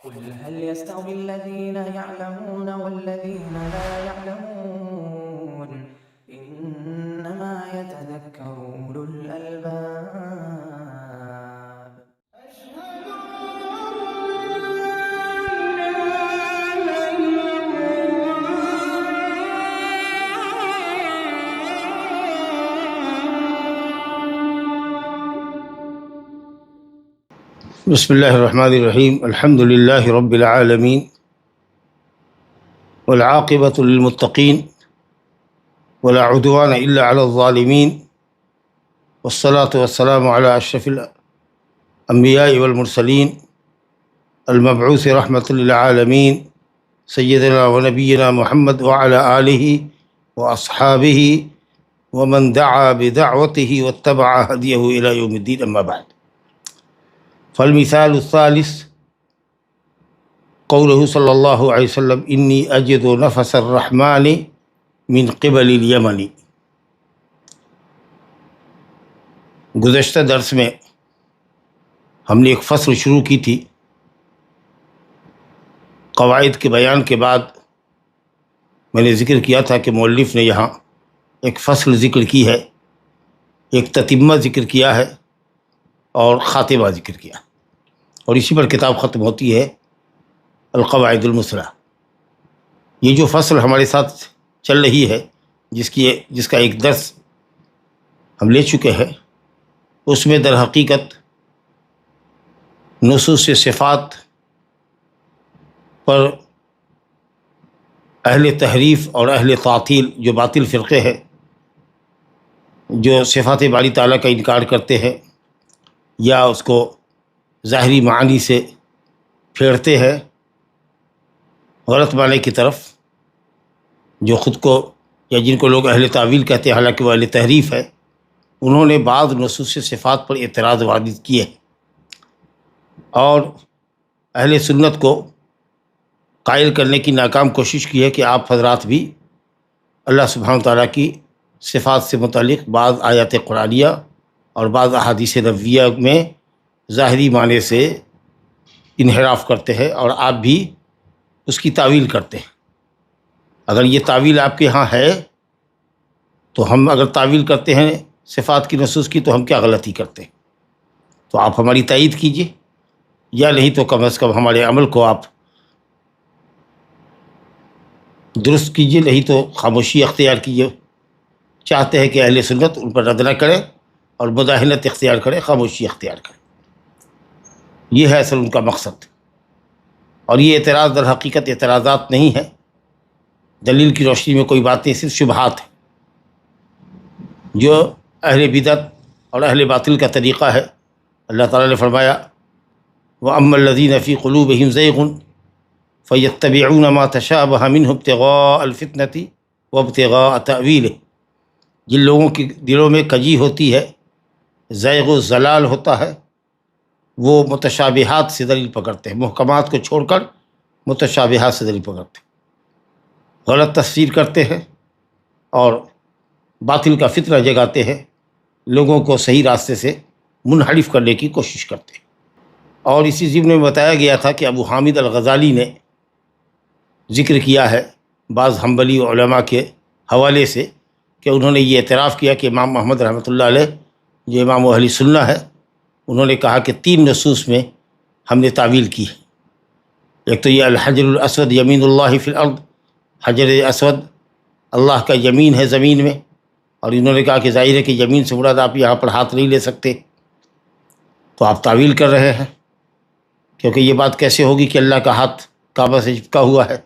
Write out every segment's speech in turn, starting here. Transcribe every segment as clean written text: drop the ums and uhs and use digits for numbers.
قل هل يستوي الذين يعلمون والذين لا يعلمون إنما يتذكر أولو الألباب. بسم اللہ الرحمن الرحیم الحمد للہ رب العالمین والعاقبۃ للمتقین ولا عدوان الا علی الظالمین والصلاة والسلام علی اشرف الانبیاء والمرسلین المبعوث رحمۃ للعالمین سیدنا ونبینا محمد وعلی آلہ واصحابہ ومن دعا بدعوتہ واتبع ہدیہ الی یوم الدین، اما بعد. فالمثال الثالث قوله صلی اللہ علیہ وسلم انی اجد نفس الرحمن من قبل الیمن. گزشتہ درس میں ہم نے ایک فصل شروع کی تھی. قواعد کے بیان کے بعد میں نے ذکر کیا تھا کہ مؤلف نے یہاں ایک فصل ذکر کی ہے، ایک تتمہ ذکر کیا ہے اور خاتمہ ذکر کیا، اور اسی پر کتاب ختم ہوتی ہے القواعد المثلی. یہ جو فصل ہمارے ساتھ چل رہی ہے، جس کا ایک درس ہم لے چکے ہیں، اس میں در حقیقت نصوص صفات پر اہل تحریف اور اہل تعطیل جو باطل فرقے ہیں، جو صفات باری تعالیٰ کا انکار کرتے ہیں یا اس کو ظاہری معانی سے پھیرتے ہیں غلط معنی کی طرف، جو خود کو یا جن کو لوگ اہل تعویل کہتے ہیں حالانکہ وہ اہل تحریف ہے، انہوں نے بعض نصوص صفات پر اعتراض وارد کیے اور اہل سنت کو قائل کرنے کی ناکام کوشش کی ہے کہ آپ حضرات بھی اللہ سبحانہ تعالیٰ کی صفات سے متعلق بعض آیات قرآنیہ اور بعض احادیث نبویہ میں ظاہری معنی سے انحراف کرتے ہیں اور آپ بھی اس کی تعویل کرتے ہیں. اگر یہ تعویل آپ کے ہاں ہے تو ہم اگر تعویل کرتے ہیں صفات کی نصوص کی تو ہم کیا غلطی کرتے ہیں؟ تو آپ ہماری تائید کیجئے، یا نہیں تو کم از کم ہمارے عمل کو آپ درست کیجئے، نہیں تو خاموشی اختیار کیجئے. چاہتے ہیں کہ اہل سنت ان پر رد نہ کرے اور مداہنت اختیار کرے، خاموشی اختیار کرے. یہ ہے اصل ان کا مقصد. اور یہ اعتراض در حقیقت اعتراضات نہیں ہے، دلیل کی روشنی میں کوئی بات نہیں، صرف شبہات ہیں جو اہل بدعت اور اہل باطل کا طریقہ ہے. اللہ تعالیٰ نے فرمایا وَأَمَّا الَّذِينَ فِي قُلُوبِهِمْ زَيْغٌ فَيَتَّبِعُونَ مَا تَشَابَهَ مِنْهُ ابْتِغَاءَ الْفِتْنَةِ وَابْتِغَاءَ تَأْوِيلِهِ. جن لوگوں کے دلوں میں کجی ہوتی ہے، زیغ و زلال ہوتا ہے، وہ متشابہات سے دلیل پکڑتے ہیں، محکمات کو چھوڑ کر متشابہات سے دلیل پکڑتے ہیں، غلط تفسیر کرتے ہیں اور باطل کا فتنہ جگاتے ہیں، لوگوں کو صحیح راستے سے منحرف کرنے کی کوشش کرتے ہیں. اور اسی ضمن میں بتایا گیا تھا کہ ابو حامد الغزالی نے ذکر کیا ہے بعض حنبلی علماء کے حوالے سے کہ انہوں نے یہ اعتراف کیا کہ امام محمد رحمۃ اللہ علیہ جو امام اہل سنہ ہے، انہوں نے کہا کہ 3 نصوص میں ہم نے تعویل کی ہے. ایک تو یہ الحجر الاسود یمین اللہ فی الارض، حجر اسود اللہ کا یمین ہے زمین میں، اور انہوں نے کہا کہ ظاہر ہے کہ یمین سے مراد آپ یہاں پر ہاتھ نہیں لے سکتے، تو آپ تعویل کر رہے ہیں، کیونکہ یہ بات کیسے ہوگی کہ اللہ کا ہاتھ کعبہ سے چپکا ہوا ہے،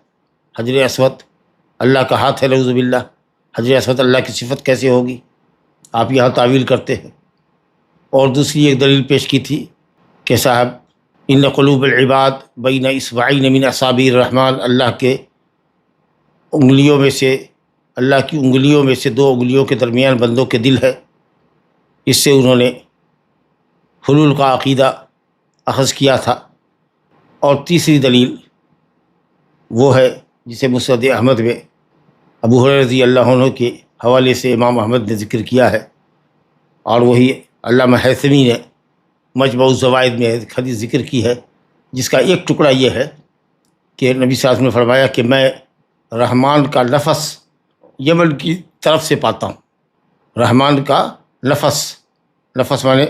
حجر اسود اللہ کا ہاتھ ہے، نعوذ باللہ، حجر اسود اللہ کی صفت کیسے ہوگی؟ آپ یہاں تعویل کرتے ہیں. اور دوسری ایک دلیل پیش کی تھی کہ صاحب ان قلوب العباد بین اصبعین من اصابع الرحمن، اللہ کے انگلیوں میں سے، اللہ کی انگلیوں میں سے 2 انگلیوں کے درمیان بندوں کے دل ہے. اس سے انہوں نے حلول کا عقیدہ اخذ کیا تھا. اور تیسری دلیل وہ ہے جسے مسند احمد میں ابو ہریرہ رضی اللہ عنہ کے حوالے سے امام احمد نے ذکر کیا ہے، اور وہی علامہ حیثمی نے مجمع الزوائد میں حدیث ذکر کی ہے جس کا ایک ٹکڑا یہ ہے کہ نبی صلی اللہ علیہ وسلم نے فرمایا کہ میں رحمان کا نفس یمن کی طرف سے پاتا ہوں۔ رحمان کا نفس مانے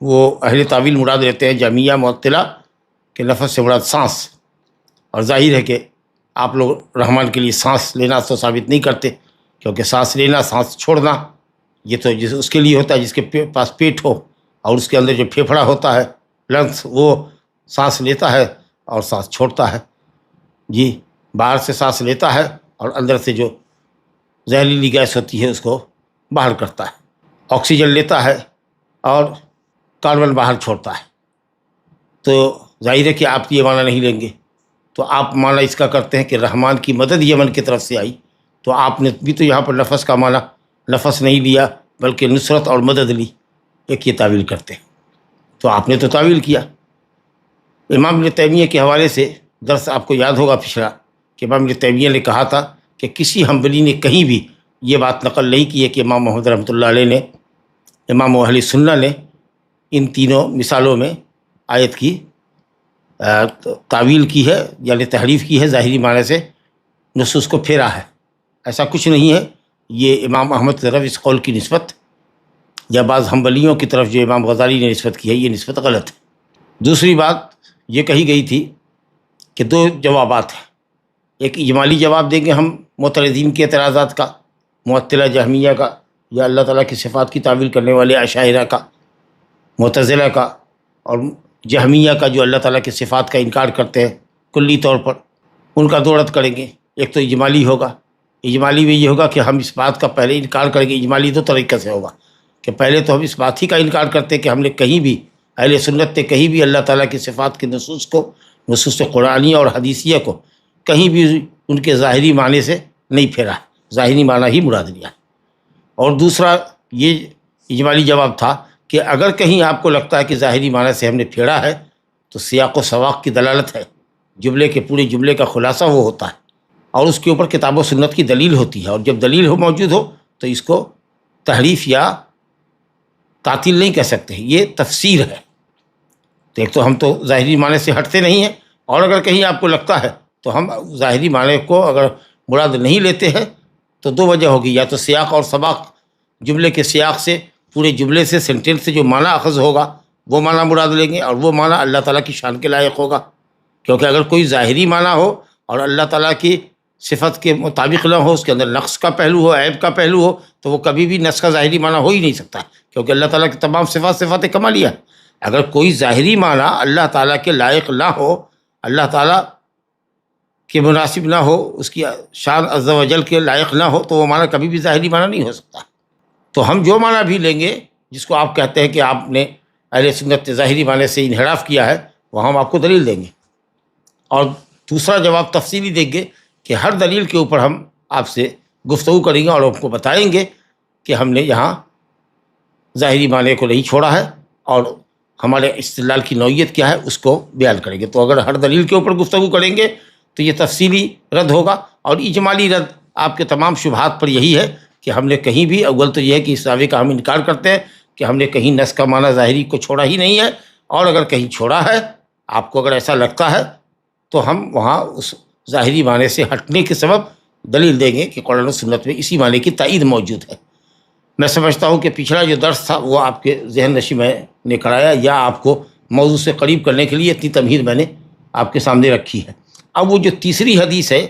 وہ اہل تعویل مراد لیتے ہیں جہمیہ معطلہ کہ نفس سے مراد سانس، اور ظاہر ہے کہ آپ لوگ رحمان کے لیے سانس لینا تو ثابت نہیں کرتے، کیونکہ سانس لینا سانس چھوڑنا یہ تو اس کے لیے ہوتا ہے جس کے پاس پیٹ ہو، اور اس کے اندر جو پھیپھڑا ہوتا ہے لنگس، وہ سانس لیتا ہے اور سانس چھوڑتا ہے۔ جی، باہر سے سانس لیتا ہے اور اندر سے جو زہریلی گیس ہوتی ہے اس کو باہر کرتا ہے، آکسیجن لیتا ہے اور کاربن باہر چھوڑتا ہے۔ تو ظاہر ہے کہ آپ یہ معنی نہیں لیں گے، تو آپ معنی اس کا کرتے ہیں کہ رحمان کی مدد یمن کی طرف سے آئی، تو آپ نے بھی تو یہاں پر نفس کا معنی نفس نہیں لیا بلکہ نصرت اور مدد لی، ایک یہ تعویل کرتے ہیں، تو آپ نے تو تعویل کیا۔ امام ابن تیمیہ کے حوالے سے درس آپ کو یاد ہوگا پچھلا کہ امام ابن تیمیہ نے کہا تھا کہ کسی حنبلی نے کہیں بھی یہ بات نقل نہیں کی ہے کہ امام محمد رحمۃ اللہ علیہ نے، امام اہل سنہ نے ان تینوں مثالوں میں آیت کی تعویل کی ہے، یعنی تحریف کی ہے، ظاہری معنی سے نصوص کو پھیرا ہے، ایسا کچھ نہیں ہے۔ یہ امام احمد کی طرف اس قول کی نسبت یا بعض حنبلیوں کی طرف جو امام غزالی نے نسبت کی ہے، یہ نسبت غلط ہے۔ دوسری بات یہ کہی گئی تھی کہ دو جوابات ہیں، ایک اجمالی جواب دیں گے ہم معترضین کے اعتراضات کا، معطلہ جہمیہ کا یا اللہ تعالیٰ کی صفات کی تعویل کرنے والے اشاعرہ کا، معتزلہ کا، اور جہمیہ کا جو اللہ تعالیٰ کی صفات کا انکار کرتے ہیں کلی طور پر، ان کا دو رد کریں گے۔ ایک تو اجمالی ہوگا، اجمالی میں یہ ہوگا کہ ہم اس بات کا پہلے انکار کریں گے، اجمالی دو طریقے سے ہوگا کہ پہلے تو ہم اس بات ہی کا انکار کرتے ہیں کہ ہم نے کہیں بھی، اہل سنت نے کہیں بھی اللہ تعالیٰ کی صفات کے نصوص قرآنیہ اور حدیثیہ کو کہیں بھی ان کے ظاہری معنی سے نہیں پھیرا، ظاہری معنی ہی مراد لیا۔ اور دوسرا یہ اجمالی جواب تھا کہ اگر کہیں آپ کو لگتا ہے کہ ظاہری معنی سے ہم نے پھیرا ہے تو سیاق و سواق کی دلالت ہے، جملے کے پورے جملے کا خلاصہ وہ ہوتا ہے، اور اس کے اوپر کتاب و سنت کی دلیل ہوتی ہے، اور جب دلیل موجود ہو تو اس کو تحریف یا تعطیل نہیں کہہ سکتے، یہ تفسیر ہے۔ تو ایک تو ہم تو ظاہری معنی سے ہٹتے نہیں ہیں، اور اگر کہیں آپ کو لگتا ہے تو ہم ظاہری معنی کو اگر مراد نہیں لیتے ہیں تو دو وجہ ہوگی، یا تو سیاق اور سباق، جملے کے سیاق سے، پورے جملے سے، سینٹینس سے جو معنی اخذ ہوگا وہ معنی مراد لیں گے، اور وہ معنی اللہ تعالیٰ کی شان کے لائق ہوگا، کیونکہ اگر کوئی ظاہری معنی ہو اور اللہ تعالیٰ کی صفت کے مطابق نہ ہو، اس کے اندر نقص کا پہلو ہو، عیب کا پہلو ہو، تو وہ کبھی بھی نقص کا ظاہری معنی ہو ہی نہیں سکتا، کیونکہ اللہ تعالیٰ کی تمام صفات کمالیہ۔ اگر کوئی ظاہری معنی اللہ تعالیٰ کے لائق نہ ہو، اللہ تعالیٰ کے مناسب نہ ہو، اس کی شان عز و جل کے لائق نہ ہو، تو وہ معنی کبھی بھی ظاہری معنی نہیں ہو سکتا۔ تو ہم جو معنی بھی لیں گے جس کو آپ کہتے ہیں کہ آپ نے اہل سنت ظاہری معنی سے انحراف کیا ہے، وہ ہم آپ کو دلیل دیں گے، اور دوسرا جواب تفصیلی دیں گے کہ ہر دلیل کے اوپر ہم آپ سے گفتگو کریں گے اور آپ کو بتائیں گے کہ ہم نے یہاں ظاہری معنی کو نہیں چھوڑا ہے، اور ہمارے استدلال کی نوعیت کیا ہے اس کو بیان کریں گے۔ تو اگر ہر دلیل کے اوپر گفتگو کریں گے تو یہ تفصیلی رد ہوگا، اور اجمالی رد آپ کے تمام شبہات پر یہی ہے کہ ہم نے کہیں بھی، اول تو یہ ہے کہ اس دعوے کا ہم انکار کرتے ہیں کہ ہم نے کہیں نص کا معنی ظاہری کو چھوڑا ہی نہیں ہے، اور اگر کہیں چھوڑا ہے، آپ کو اگر ایسا لگتا ہے تو ہم وہاں اس ظاہری معنی سے ہٹنے کے سبب دلیل دیں گے کہ قرآن و سنت میں اسی معنی کی تائید موجود ہے۔ میں سمجھتا ہوں کہ پچھلا جو درس تھا وہ آپ کے ذہن نشی میں نے کرایا، یا آپ کو موضوع سے قریب کرنے کے لیے اتنی تمہید میں نے آپ کے سامنے رکھی ہے۔ اب وہ جو تیسری حدیث ہے،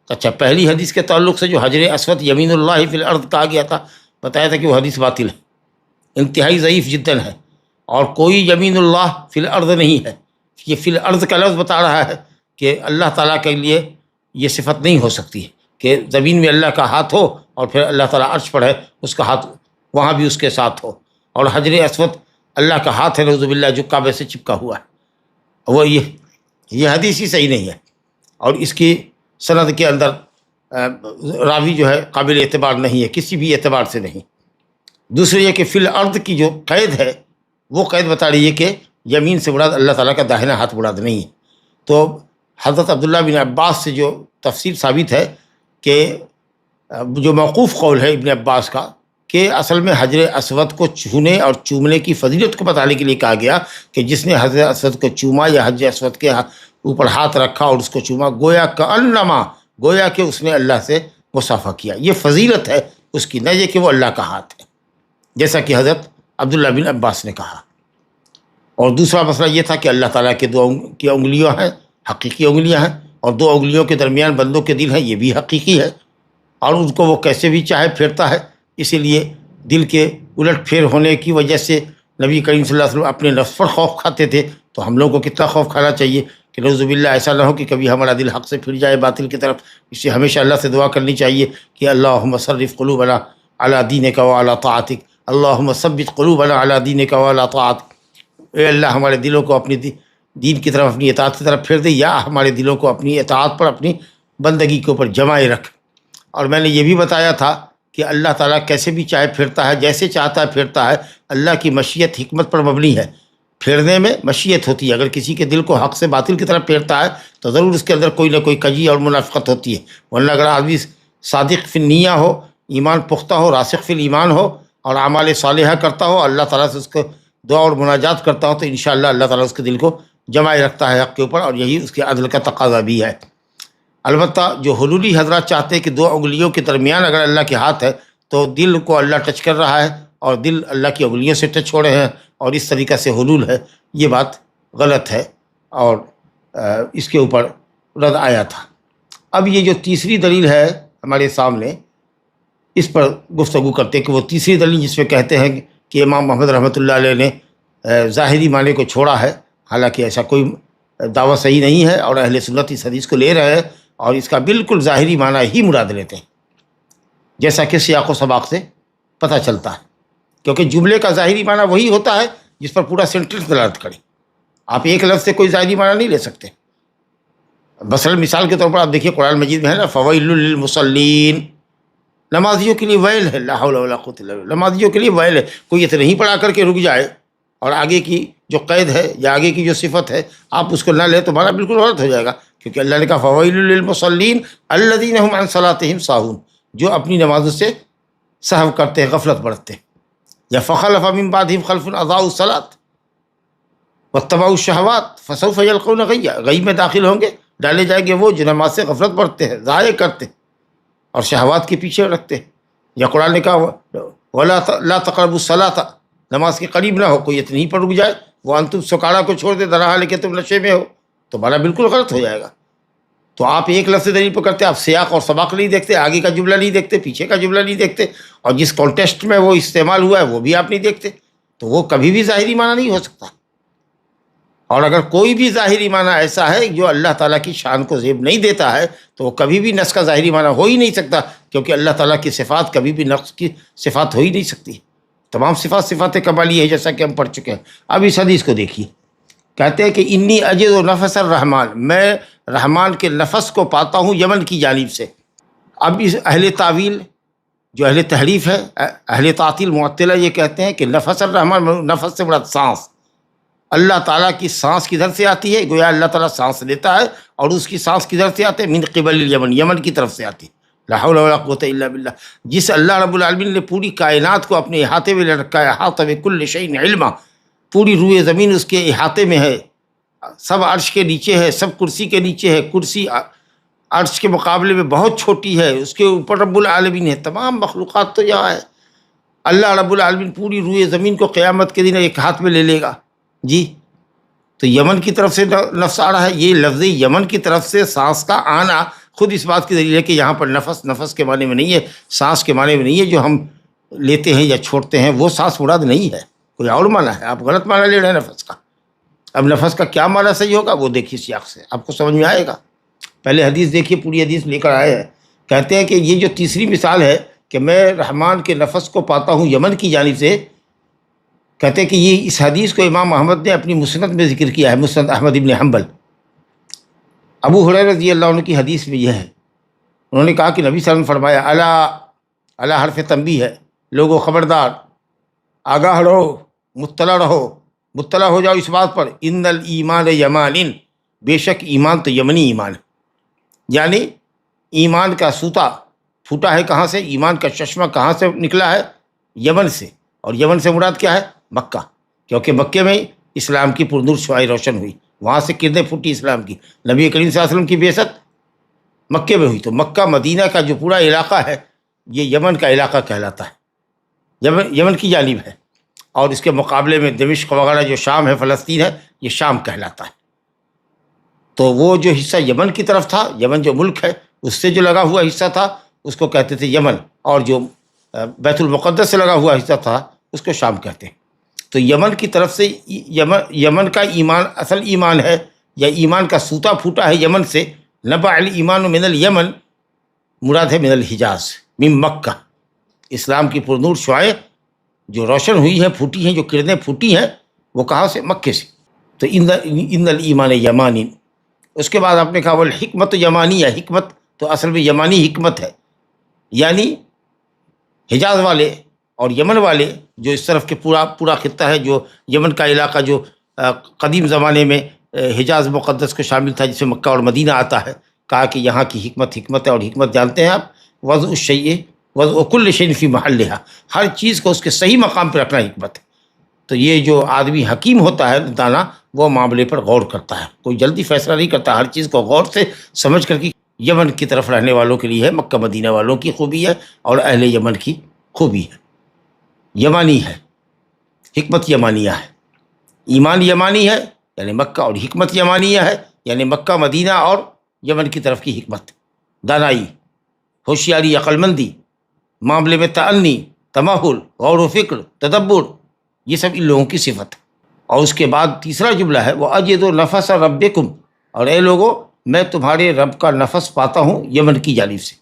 اچھا پہلی حدیث کے تعلق سے جو حجر اسود یمین اللہ فی الارض کہا گیا تھا، بتایا تھا کہ وہ حدیث باطل ہے، انتہائی ضعیف جداً ہے، اور کوئی یمین اللہ فی الارض نہیں ہے۔ یہ فی الارض کا لفظ بتا رہا ہے کہ اللہ تعالیٰ کے لیے یہ صفت نہیں ہو سکتی ہے کہ زمین میں اللہ کا ہاتھ ہو اور پھر اللہ تعالیٰ عرش پر ہے، اس کا ہاتھ وہاں بھی اس کے ساتھ ہو، اور حجر اسود اللہ کا ہاتھ ہے نعوذ باللہ جو کعبے سے چپکا ہوا ہے، وہ یہ حدیث ہی صحیح نہیں ہے، اور اس کی سند کے اندر راوی جو ہے قابل اعتبار نہیں ہے، کسی بھی اعتبار سے نہیں۔ دوسرے یہ کہ فی الارض کی جو قید ہے وہ قید بتا رہی ہے کہ یمین سے مراد اللہ تعالیٰ کا داہنا ہاتھ مراد نہیں ہے۔ تو حضرت عبداللہ بن عباس سے جو تفسیر ثابت ہے کہ جو موقوف قول ہے ابن عباس کا کہ اصل میں حجر اسود کو چھونے اور چومنے کی فضیلت کو بتانے کے لیے کہا گیا کہ جس نے حجر اسود کو چوما یا حجر اسود کے اوپر ہاتھ رکھا اور اس کو چوما، گویا کأنما، گویا کہ اس نے اللہ سے مصافحہ کیا. یہ فضیلت ہے اس کی، نہ یہ کہ وہ اللہ کا ہاتھ ہے، جیسا کہ حضرت عبداللہ بن عباس نے کہا. اور دوسرا مسئلہ یہ تھا کہ اللہ تعالیٰ کے دو کی انگلیاں ہیں، حقیقی انگلیاں ہیں، اور دو انگلیوں کے درمیان بندوں کے دل ہیں، یہ بھی حقیقی ہے، اور ان کو وہ کیسے بھی چاہے پھیرتا ہے. اسی لیے دل کے الٹ پھیر ہونے کی وجہ سے نبی کریم صلی اللہ علیہ وسلم اپنے نفس پر خوف کھاتے تھے. تو ہم لوگوں کو کتنا خوف کھانا چاہیے کہ نعوذ باللہ ایسا نہ ہو کہ کبھی ہمارا دل حق سے پھر جائے باطل کی طرف. اس لیے ہمیشہ اللہ سے دعا کرنی چاہیے کہ اللہم صرف قلوبنا علی دینک وعلی طاعتک، اللہم ثبت قلوبنا علی دینک وعلی طاعتک. اے اللہ ہمارے دلوں کو اپنی دین کی طرف، اپنی اطاعت کی طرف پھیر دے، یا ہمارے دلوں کو اپنی اطاعت پر، اپنی بندگی کے اوپر جمائے رکھ. اور میں نے یہ بھی بتایا تھا کہ اللہ تعالیٰ کیسے بھی چاہے پھیرتا ہے، جیسے چاہتا ہے پھیرتا ہے. اللہ کی مشیت حکمت پر مبنی ہے، پھیرنے میں مشیت ہوتی ہے. اگر کسی کے دل کو حق سے باطل کی طرف پھیرتا ہے تو ضرور اس کے اندر کوئی نہ کوئی کجی اور منافقت ہوتی ہے. ورنہ اگر آدمی صادق فی النیہ ہو، ایمان پختہ ہو، راسخ فی الایمان ہو، اور اعمال صالحہ کرتا ہو، اللہ تعالیٰ سے اس کو دعا اور مناجات کرتا ہو، تو انشاءاللہ اللہ تعالیٰ اس کے دل کو جمائے رکھتا ہے حق کے اوپر، اور یہی اس کے عدل کا تقاضا بھی ہے. البتہ جو حلولی حضرات چاہتے ہیں کہ دو انگلیوں کے درمیان اگر اللہ کے ہاتھ ہے تو دل کو اللہ ٹچ کر رہا ہے اور دل اللہ کی انگلیوں سے ٹچ ہو رہے ہیں، اور اس طریقہ سے حلول ہے، یہ بات غلط ہے، اور اس کے اوپر رد آیا تھا. اب یہ جو تیسری دلیل ہے ہمارے سامنے، اس پر گفتگو کرتے ہیں کہ وہ تیسری دلیل جس میں کہتے ہیں کہ امام محمد رحمۃ اللہ علیہ نے ظاہری معنی کو چھوڑا ہے، حالانکہ ایسا کوئی دعویٰ صحیح نہیں ہے، اور اہل سنت اس حدیث کو لے رہے ہیں اور اس کا بالکل ظاہری معنی ہی مراد لیتے ہیں، جیسا کہ سیاق و سباق سے پتہ چلتا ہے. کیونکہ جملے کا ظاہری معنی وہی ہوتا ہے جس پر پورا سینٹینس دلالت کرے. آپ ایک لفظ سے کوئی ظاہری معنی نہیں لے سکتے. مثلا مثال کے طور پر آپ دیکھیے قرآن مجید میں ہے نا، فویل للمصلین، نمازیوں کے لیے ویل ہے، لا حول ولا قوت الا باللہ، نمازیوں کے لیے ویل ہے. کوئی یہ تو نہیں پڑھا کر کے رک جائے اور آگے کی جو قید ہے یا آگے کی جو صفت ہے آپ اس کو نہ لیں تو معنی بالکل غلط ہو جائے گا. کیونکہ اللہ نے کہا فویل للمصلین الذین هم عن صلاتهم ساہون، جو اپنی نمازوں سے سہو کرتے ہیں، غفلت برتتے ہیں. یا فخلف من بعدهم خلف اضاعوا الصلاۃ واتبعوا الشہوات فسوف یلقون غیا، غی میں داخل ہوں گے، ڈالے جائیں گے وہ جو نماز سے غفلت برتتے ہیں، ضائع کرتے ہیں اور شہوات کے پیچھے رکھتے ہیں. یا قرآن نے کہا ولا لا تقربوا الصلاۃ، نماز کے قریب نہ ہو. کوئی اتنی پر رک جائے وہ انتم سکارا کو چھوڑ دے درحال کہ تم نشے میں ہو، تو معنی بالکل غلط ہو جائے گا. تو آپ ایک لفظ دلیل پر کرتے، آپ سیاق اور سباق نہیں دیکھتے، آگے کا جملہ نہیں دیکھتے، پیچھے کا جملہ نہیں دیکھتے، اور جس کانٹیکسٹ میں وہ استعمال ہوا ہے وہ بھی آپ نہیں دیکھتے، تو وہ کبھی بھی ظاہری معنی نہیں ہو سکتا. اور اگر کوئی بھی ظاہری معنی ایسا ہے جو اللہ تعالیٰ کی شان کو زیب نہیں دیتا ہے تو وہ کبھی بھی نقص کا ظاہری معنی ہو ہی نہیں سکتا، کیونکہ اللہ تعالیٰ کی صفات کبھی بھی نقص کی صفات ہو ہی نہیں سکتی. تمام صفات صفات کمالی ہے، جیسا کہ ہم پڑھ چکے ہیں. اب اس حدیث کو دیکھیے، کہتے ہیں کہ انی اجد نفس الرحمن، میں رحمان کے نفس کو پاتا ہوں یمن کی جانب سے. اب اس اہل تعویل جو اہل تحریف ہے، اہل تعطیل معطلہ، یہ کہتے ہیں کہ نفس الرحمن، نفس سے مراد سانس، اللہ تعالیٰ کی سانس کدھر سے آتی ہے؟ گویا اللہ تعالیٰ سانس لیتا ہے اور اس کی سانس کدھر سے آتے ہے؟ من قبل الیمن، یمن کی طرف سے آتی ہے. لا حول ولا قوت الا باللہ. جس اللہ رب العالمین نے پوری کائنات کو اپنے احاطے میں رکھا ہے، احاطہ بکل شیء علما، پوری روئے زمین اس کے احاطے میں ہے، سب عرش کے نیچے ہے، سب کرسی کے نیچے ہے، کرسی عرش کے مقابلے میں بہت چھوٹی ہے، اس کے اوپر رب العالمین ہے، تمام مخلوقات تو یہاں ہے. اللہ رب العالمین پوری روئے زمین کو قیامت کے دن ایک ہاتھ میں لے لے گا. جی تو یمن کی طرف سے نفس آ رہا ہے. یہ لفظ یمن کی طرف سے سانس کا آنا خود اس بات کی دلیل ہے کہ یہاں پر نفس کے معنی میں نہیں ہے، سانس کے معنی میں نہیں ہے جو ہم لیتے ہیں یا چھوڑتے ہیں، وہ سانس مراد نہیں ہے، کوئی اور معنی ہے. آپ غلط معنی لے رہے ہیں نفس کا. اب نفس کا کیا معنی صحیح ہوگا وہ دیکھیے سیاق سے آپ کو سمجھ میں آئے گا. پہلے حدیث دیکھیے، پوری حدیث لے کر آئے ہیں. کہتے ہیں کہ یہ جو تیسری مثال ہے کہ میں رحمان کے نفس کو پاتا ہوں یمن کی جانب سے، کہتے ہیں کہ یہ اس حدیث کو امام احمد نے اپنی مسند میں ذکر کیا ہے، مسند احمد ابن حنبل. ابو ہریرہ رضی اللہ عنہ کی حدیث میں یہ ہے، انہوں نے کہا کہ نبی صلی اللہ علیہ وسلم فرمایا الا حرف تنبیہ ہے، لوگوں خبردار، آگاہ رہو، مطلع ہو جاؤ اس بات پر، ان الایمان یمان، بے شک ایمان تو یمنی ایمان ہے. یعنی ایمان کا سوتا پھوٹا ہے کہاں سے؟ ایمان کا چشمہ کہاں سے نکلا ہے؟ یمن سے، اور یمن سے مراد کیا ہے؟ مکہ، کیونکہ مکے میں اسلام کی پرنور شعاع روشن ہوئی، وہاں سے کرنیں پھوٹی اسلام کی۔ نبی کریم صلی اللہ علیہ وسلم کی بعثت مکے میں ہوئی، تو مکہ مدینہ کا جو پورا علاقہ ہے یہ یمن کا علاقہ کہلاتا ہے، یمن کی جانب ہے، اور اس کے مقابلے میں دمشق وغیرہ جو شام ہے، فلسطین ہے، یہ شام کہلاتا ہے۔ تو وہ جو حصہ یمن کی طرف تھا، یمن جو ملک ہے اس سے جو لگا ہوا حصہ تھا اس کو کہتے تھے یمن، اور جو بیت المقدس سے لگا ہوا حصہ تھا اس کو شام کہتے ہیں۔ تو یمن کی طرف سے یمن کا ایمان اصل ایمان ہے، یا ایمان کا سوتا پھوٹا ہے یمن سے۔ نبع الایمان من الیمن مراد ہے من الحجاز، من مکہ۔ اسلام کی پرنور شعاع جو روشن ہوئی ہیں، پھوٹی ہیں، جو کرنیں پھوٹی ہیں، وہ کہاں سے؟ مکے سے۔ تو ان الایمان یمانی۔ اس کے بعد آپ نے کہا والحکمت یمانی ہے، حکمت تو اصل میں یمانی حکمت ہے، یعنی حجاز والے اور یمن والے جو اس طرف کے پورا خطہ ہے، جو یمن کا علاقہ جو قدیم زمانے میں حجاز مقدس کو شامل تھا، جس میں مکہ اور مدینہ آتا ہے، کہا کہ یہاں کی حکمت ہے، اور حکمت جانتے ہیں آپ، وضع الشیء وضع کل شیء فی محلہا، ہر چیز کو اس کے صحیح مقام پہ رکھنا حکمت ہے۔ تو یہ جو آدمی حکیم ہوتا ہے، دانا، وہ معاملے پر غور کرتا ہے، کوئی جلدی فیصلہ نہیں کرتا، ہر چیز کو غور سے سمجھ کر کے۔ یمن کی طرف رہنے والوں کے لیے ہے، مکہ مدینہ والوں کی خوبی ہے، اور اہل یمن کی خوبی ہے، یمانی ہے، حکمت یمانیہ ہے۔ ایمان یمانی ہے یعنی مکہ، اور حکمت یمانیہ ہے یعنی مکہ مدینہ اور یمن کی طرف کی حکمت، دانائی، ہوشیاری، عقل مندی، معاملے میں تأنی، تمہل، غور و فکر، تدبر، یہ سب ان لوگوں کی صفت ہے۔ اور اس کے بعد تیسرا جملہ ہے وَأَجِدُ نَفَسَ رَبِّكُمْ، اور اے لوگو میں تمہارے رب کا نفس پاتا ہوں یمن کی جانب سے۔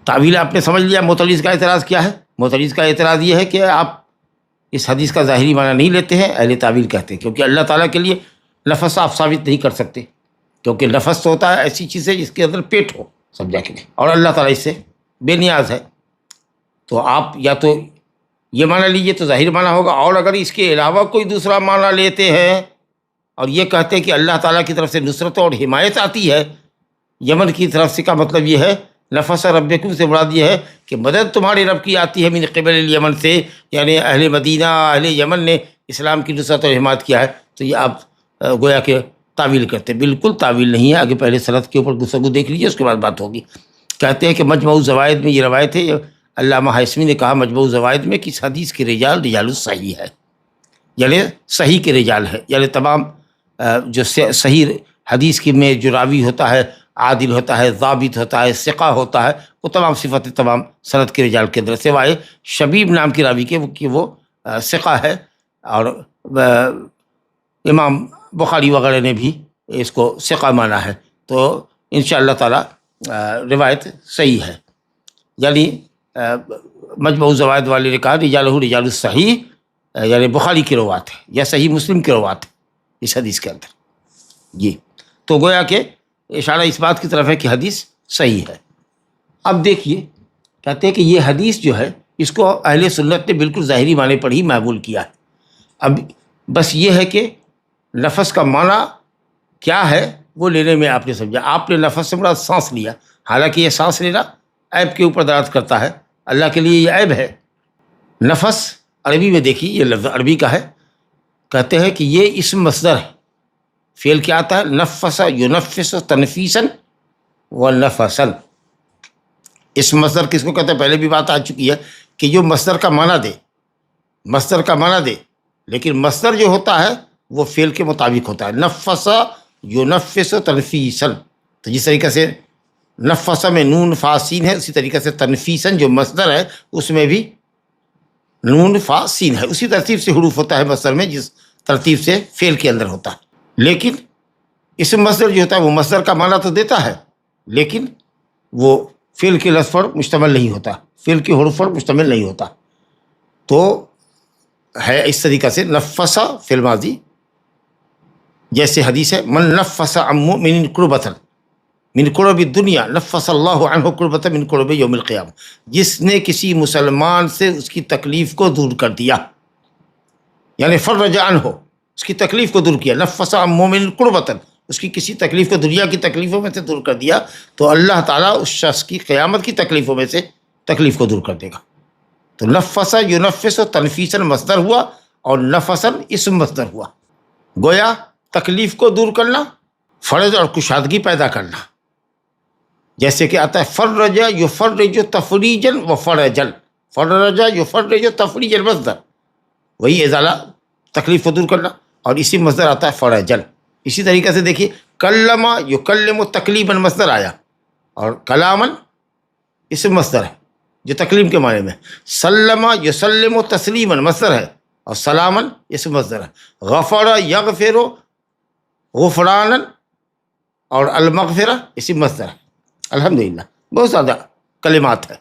تعویل آپ نے سمجھ لیا۔ معترض کا اعتراض کیا ہے؟ معترض کا اعتراض یہ ہے کہ آپ اس حدیث کا ظاہری معنی نہیں لیتے ہیں، اہل تعویل کہتے ہیں، کیونکہ اللہ تعالیٰ کے لیے نفس آپ ثابت نہیں کر سکتے، کیونکہ نفس تو ہوتا ہے ایسی چیز ہے جس کے اندر پیٹ ہو، سمجھا کہ نہیں، اور اللہ تعالیٰ اس سے بے نیاز ہے۔ تو آپ یا تو یہ معنی لیجیے تو ظاہر معنی ہوگا، اور اگر اس کے علاوہ کوئی دوسرا معنی لیتے ہیں اور یہ کہتے ہیں کہ اللہ تعالیٰ کی طرف سے نصرت اور حمایت آتی ہے یمن کی طرف سے، کا مطلب یہ ہے نفس ربکم سے مراد یہ ہے کہ مدد تمہارے رب کی آتی ہے من قبل الیمن سے، یعنی اہل مدینہ، اہل یمن نے اسلام کی نصرت اور حمایت کیا ہے۔ تو یہ آپ گویا کہ تعویل کرتے ہیں، بالکل تعویل نہیں ہے۔ آگے پہلے سند کے اوپر گفتگو دیکھ لیجیے، اس کے بعد بات ہوگی۔ کہتے ہیں کہ مجموع الزوائد میں یہ روایت ہے، علامہ حائسمی نے کہا مجموع الزوائد میں کہ اس حدیث کے رجال رجال الصحیح ہے، یعنی صحیح کے رجال ہے، یعنی تمام جو صحیح حدیث کی میں جو راوی ہوتا ہے، عادل ہوتا ہے، ضابط ہوتا ہے، ثقہ ہوتا ہے، وہ تمام صفتیں تمام سند کے رجال کے اندر، سوائے شبیب نام کی راوی کے کہ وہ ثقہ ہے، اور امام بخاری وغیرہ نے بھی اس کو ثقہ مانا ہے۔ تو انشاءاللہ تعالی روایت صحیح ہے، یعنی مجموع الزوائد والے نے کہا رجالہ رجال الصحیح، یعنی بخاری کی روایت ہے یا صحیح مسلم کی روایت ہے اس حدیث کے اندر۔ جی، تو گویا کہ اشارہ اس بات کی طرف ہے کہ حدیث صحیح ہے۔ اب دیکھیے، کہتے ہیں کہ یہ حدیث جو ہے اس کو اہل سنت نے بالکل ظاہری معنی پر ہی معمول کیا ہے۔ اب بس یہ ہے کہ نفس کا معنی کیا ہے وہ لینے میں آپ نے سمجھا، آپ نے نفس سے مراد سانس لیا، حالانکہ یہ سانس لینا عیب کے اوپر دلالت کرتا ہے، اللہ کے لیے یہ عیب ہے۔ نفس عربی میں دیکھیے، یہ لفظ عربی کا ہے، کہتے ہیں کہ یہ اسم مصدر ہے، فعل کیا آتا ہے؟ نفس ینفس تنفیسا ونفسا۔ اسم مصدر کس کو کہتے ہیں؟ پہلے بھی بات آ چکی ہے کہ جو مصدر کا معنی دے، مصدر کا معنی دے، لیکن مصدر جو ہوتا ہے وہ فعل کے مطابق ہوتا ہے۔ نفس ینفس تنفیسا، تو جس طریقے سے نفس میں نون فا سین ہے، اسی طریقے سے تنفیسن جو مصدر ہے اس میں بھی نون فا سین ہے، اسی ترتیب سے حروف ہوتا ہے مصدر میں جس ترتیب سے فعل کے اندر ہوتا ہے۔ لیکن اسم مصدر جو ہوتا ہے وہ مصدر کا معنی تو دیتا ہے، لیکن وہ فعل کے لفظ پر مشتمل نہیں ہوتا، فعل کے حروف پر مشتمل نہیں ہوتا۔ تو ہے اس طریقے سے نفسا فعل ماضی، جیسے حدیث ہے من نفس عن مؤمن کربۃ من کرب الدنیا نفس اللہ عنہ کربۃ من کرب یوم القیامہ، جس نے کسی مسلمان سے اس کی تکلیف کو دور کر دیا، یعنی فرج عنہ، اس کی تکلیف کو دور کیا، نفس عن مؤمن کربۃ، اس کی کسی تکلیف کو دنیا کی تکلیفوں میں سے دور کر دیا، تو اللہ تعالیٰ اس شخص کی قیامت کی تکلیفوں میں سے تکلیف کو دور کر دے گا۔ تو نفسا ینفس و تنفیساً مصدر ہوا اور نفساً اسم مصدر ہوا. گویا تکلیف کو دور کرنا، فرج اور کشادگی پیدا کرنا. جیسے کہ آتا ہے فرج یفرج تفریجا و فرجن، فرج یفرج تفریجا مصدر، وہی ازالہ تکلیف کو دور کرنا، اور اسی مصدر آتا ہے فرجن. اسی طریقے سے دیکھیے کلم یکلم تکلیما مصدر آیا، اور کلامن اسم مصدر ہے جو تکلیم کے معنی میں. سلم یسلم تسلیما مصدر ہے، اور سلامن اسم مصدر ہے. غفر یغفر غفرانا اور المغفرہ اسم مصدر ہے. الحمدللہ بہت زیادہ کلمات ہے.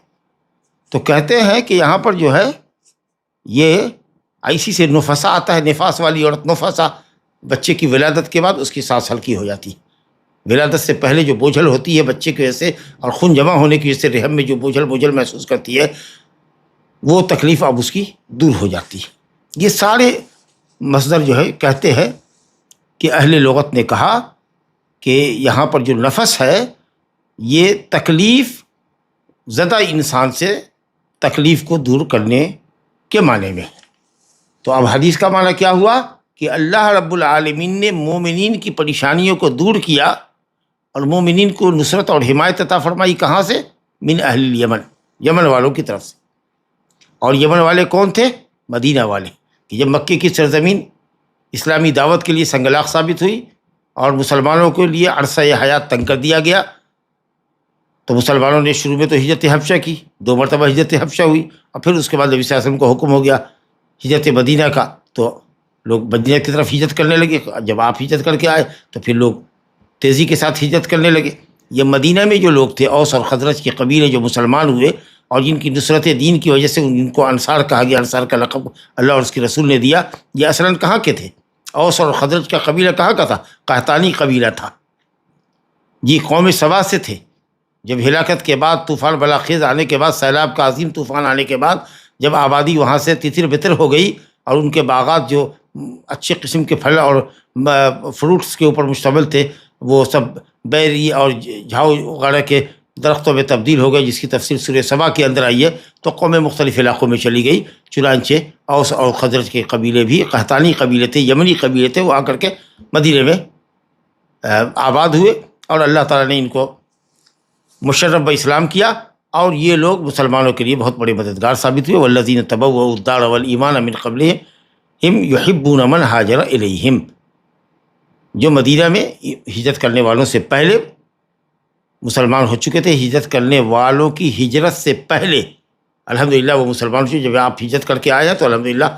تو کہتے ہیں کہ یہاں پر جو ہے یہ ایسی سے نفسا آتا ہے، نفاس والی عورت. نفسا بچے کی ولادت کے بعد اس کی سانس ہلکی ہو جاتی ہے. ولادت سے پہلے جو بوجھل ہوتی ہے بچے کی وجہ سے اور خون جمع ہونے کی وجہ سے رحم میں جو بوجھل محسوس کرتی ہے، وہ تکلیف اب اس کی دور ہو جاتی ہے. یہ سارے مصدر جو ہے کہتے ہیں کہ اہل لغت نے کہا کہ یہاں پر جو نفس ہے یہ تکلیف زدہ انسان سے تکلیف کو دور کرنے کے معنی میں. تو اب حدیث کا معنی کیا ہوا کہ اللہ رب العالمین نے مومنین کی پریشانیوں کو دور کیا اور مومنین کو نصرت اور حمایت عطا فرمائی. کہاں سے؟ من اہل الیمن، یمن والوں کی طرف سے. اور یمن والے کون تھے؟ مدینہ والے. کہ جب مکے کی سرزمین اسلامی دعوت کے لیے سنگلاخ ثابت ہوئی اور مسلمانوں کے لیے عرصہ حیات تنگ کر دیا گیا، تو مسلمانوں نے شروع میں تو ہجرت حبشہ کی، 2 مرتبہ ہجرت حبشہ ہوئی، اور پھر اس کے بعد نبی صلی اللہ علیہ وسلم کو حکم ہو گیا ہجرت مدینہ کا، تو لوگ مدینہ کی طرف ہجرت کرنے لگے. جب آپ ہجرت کر کے آئے تو پھر لوگ تیزی کے ساتھ ہجرت کرنے لگے. یہ مدینہ میں جو لوگ تھے، اوس اور خزرج کے قبیلے جو مسلمان ہوئے اور جن کی نصرت دین کی وجہ سے ان کو انصار کہا گیا، انصار کا لقب اللہ اور اس کے رسول نے دیا. یہ اصلاً کہاں کے تھے؟ اوس اور خزرج کا قبیلہ کہاں کا تھا؟ قحطانی قبیلہ تھا. یہ قوم سبا سے تھے. جب ہلاکت کے بعد طوفان بلاخیز آنے کے بعد، سیلاب کا عظیم طوفان آنے کے بعد، جب آبادی وہاں سے تتر بتر ہو گئی اور ان کے باغات جو اچھے قسم کے پھل اور فروٹس کے اوپر مشتمل تھے وہ سب بیری اور جھاؤ وغیرہ کے درختوں میں تبدیل ہو گئے، جس کی تفصیل سورہ سبا کے اندر آئی ہے. تو قومیں مختلف علاقوں میں چلی گئی. چنانچہ اوس اور خزرج کے قبیلے بھی قحطانی قبیلے تھے، یمنی قبیلے تھے، وہ آ کر کے مدینے میں آباد ہوئے اور اللہ تعالیٰ نے ان کو مشرف اسلام کیا، اور یہ لوگ مسلمانوں کے لیے بہت بڑے مددگار ثابت ہوئے. والذین تبوؤا الدار والایمان من قبلہم یحبون من ہاجر الیہم. جو مدینہ میں ہجرت کرنے والوں سے پہلے مسلمان ہو چکے تھے، ہجرت کرنے والوں کی ہجرت سے پہلے الحمدللہ وہ مسلمان ہو چکے. جب آپ ہجرت کر کے آئے ہیں تو الحمدللہ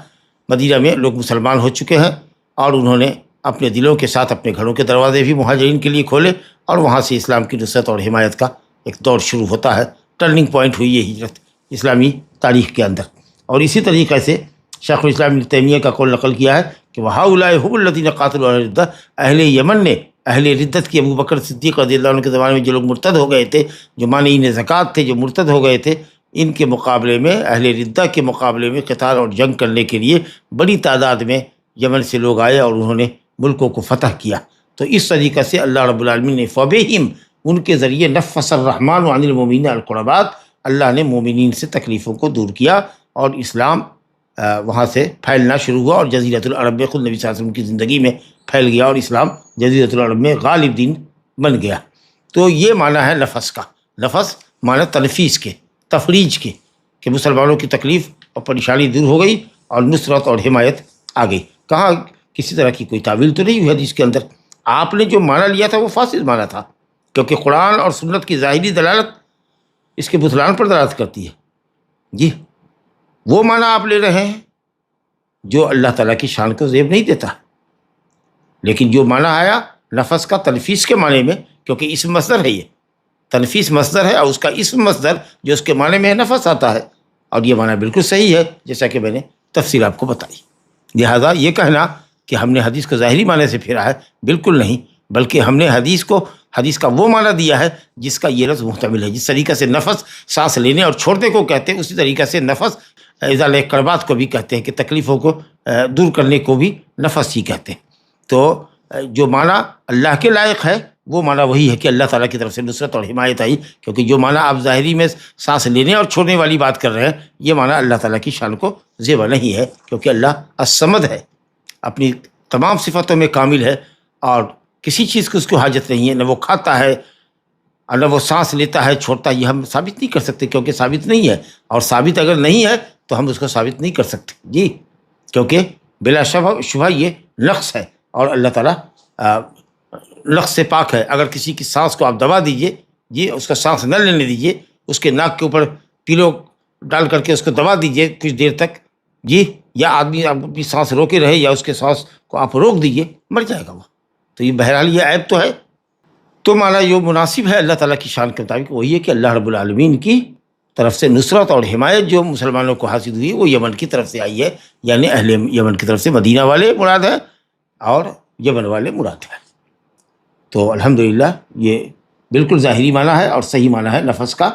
مدینہ میں لوگ مسلمان ہو چکے ہیں، اور انہوں نے اپنے دلوں کے ساتھ اپنے گھروں کے دروازے بھی مہاجرین کے لیے کھولے، اور وہاں سے اسلام کی نصرت اور حمایت کا ایک دور شروع ہوتا ہے. ٹرننگ پوائنٹ ہوئی یہ ہجرت اسلامی تاریخ کے اندر. اور اسی طریقے سے شیخ الاسلام ابن تیمیہ کا قول نقل کیا ہے کہ وَهَؤُلَاءِ هُمُ الَّذِينَ قَاتَلُوا عَلَى الرِّدَّةِ. اہل یمن نے، اہل ردت کی، ابو بکر صدیق رضی اللہ عنہ کے زمانے میں جو لوگ مرتد ہو گئے تھے، جو مانعین زکوٰۃ تھے، جو مرتد ہو گئے تھے، ان کے مقابلے میں، اہل ردہ کے مقابلے میں قتال اور جنگ کرنے کے لیے بڑی تعداد میں یمن سے لوگ آئے اور انہوں نے ملکوں کو فتح کیا. تو اس طریقے سے اللہ رب العالمین نے فَبِهِمْ، ان کے ذریعے نفس الرحمن عن المؤمنین القربات، اللہ نے مومنین سے تکلیفوں کو دور کیا اور اسلام وہاں سے پھیلنا شروع ہوا، اور جزیرۃ العرب میں خود نبی صلی اللہ علیہ وسلم کی زندگی میں پھیل گیا، اور اسلام جزیرۃ العرب میں غالب دین بن گیا. تو یہ معنی ہے نفس کا. نفس معنی تنفیس کے، تفریج کے، کہ مسلمانوں کی تکلیف اور پریشانی دور ہو گئی اور نصرت اور حمایت آ گئی. کہاں کسی طرح کی کوئی تعویل تو نہیں ہوئی حدیث کے اندر. آپ نے جو معنی لیا تھا وہ فاسد معنی تھا، کیونکہ قرآن اور سنت کی ظاہری دلالت اس کے بطلان پر دلالت کرتی ہے. جی وہ معنی آپ لے رہے ہیں جو اللہ تعالیٰ کی شان کو زیب نہیں دیتا. لیکن جو معنی آیا نفس کا تنفیس کے معنی میں، کیونکہ اسم مصدر ہے، یہ تنفیس مصدر ہے، اور اس کا اسم مصدر جو اس کے معنی میں ہے نفس آتا ہے، اور یہ معنی بالکل صحیح ہے جیسا کہ میں نے تفصیل آپ کو بتائی. لہذا یہ کہنا کہ ہم نے حدیث کو ظاہری معنی سے پھیرا ہے، بالکل نہیں، بلکہ ہم نے حدیث کا وہ معنی دیا ہے جس کا یہ لفظ محتمل ہے. جس طریقے سے نفس سانس لینے اور چھوڑنے کو کہتے ہیں، اسی طریقے سے نفس ازالہ کربات کو بھی کہتے ہیں، کہ تکلیفوں کو دور کرنے کو بھی نفس ہی کہتے ہیں. تو جو معنی اللہ کے لائق ہے وہ معنی وہی ہے کہ اللہ تعالیٰ کی طرف سے نصرت اور حمایت آئی، کیونکہ جو معنی آپ ظاہری میں سانس لینے اور چھوڑنے والی بات کر رہے ہیں، یہ معنی اللہ تعالیٰ کی شان کو زیبا نہیں ہے، کیونکہ اللہ الصمد ہے، اپنی تمام صفتوں میں کامل ہے، اور کسی چیز کی اس کو حاجت نہیں ہے، نہ وہ کھاتا ہے اور نہ وہ سانس لیتا ہے چھوڑتا ہے، یہ ہم ثابت نہیں کر سکتے کیونکہ ثابت نہیں ہے، اور ثابت اگر نہیں ہے تو ہم اس کو ثابت نہیں کر سکتے جی، کیونکہ بلا شبہ یہ نقص ہے، اور اللہ تعالیٰ نقص سے پاک ہے۔ اگر کسی کی سانس کو آپ دبا دیجئے جی، اس کا سانس نہ لینے دیجئے، اس کے ناک کے اوپر پیلو ڈال کر کے اس کو دبا دیجئے کچھ دیر تک جی، یا آدمی اپنی سانس روکے رہے یا اس کے سانس کو آپ روک دیجئے، مر جائے گا وہ، تو یہ بہرحال یہ عیب تو ہے۔ تو معنی جو مناسب ہے اللہ تعالیٰ کی شان کے مطابق وہی ہے کہ اللہ رب العالمین کی طرف سے نصرت اور حمایت جو مسلمانوں کو حاصل ہوئی وہ یمن کی طرف سے آئی ہے، یعنی اہل یمن کی طرف سے مدینہ والے مراد ہیں اور یمن والے مراد ہیں۔ تو الحمدللہ یہ بالکل ظاہری معنی ہے اور صحیح معنی ہے لفظ کا،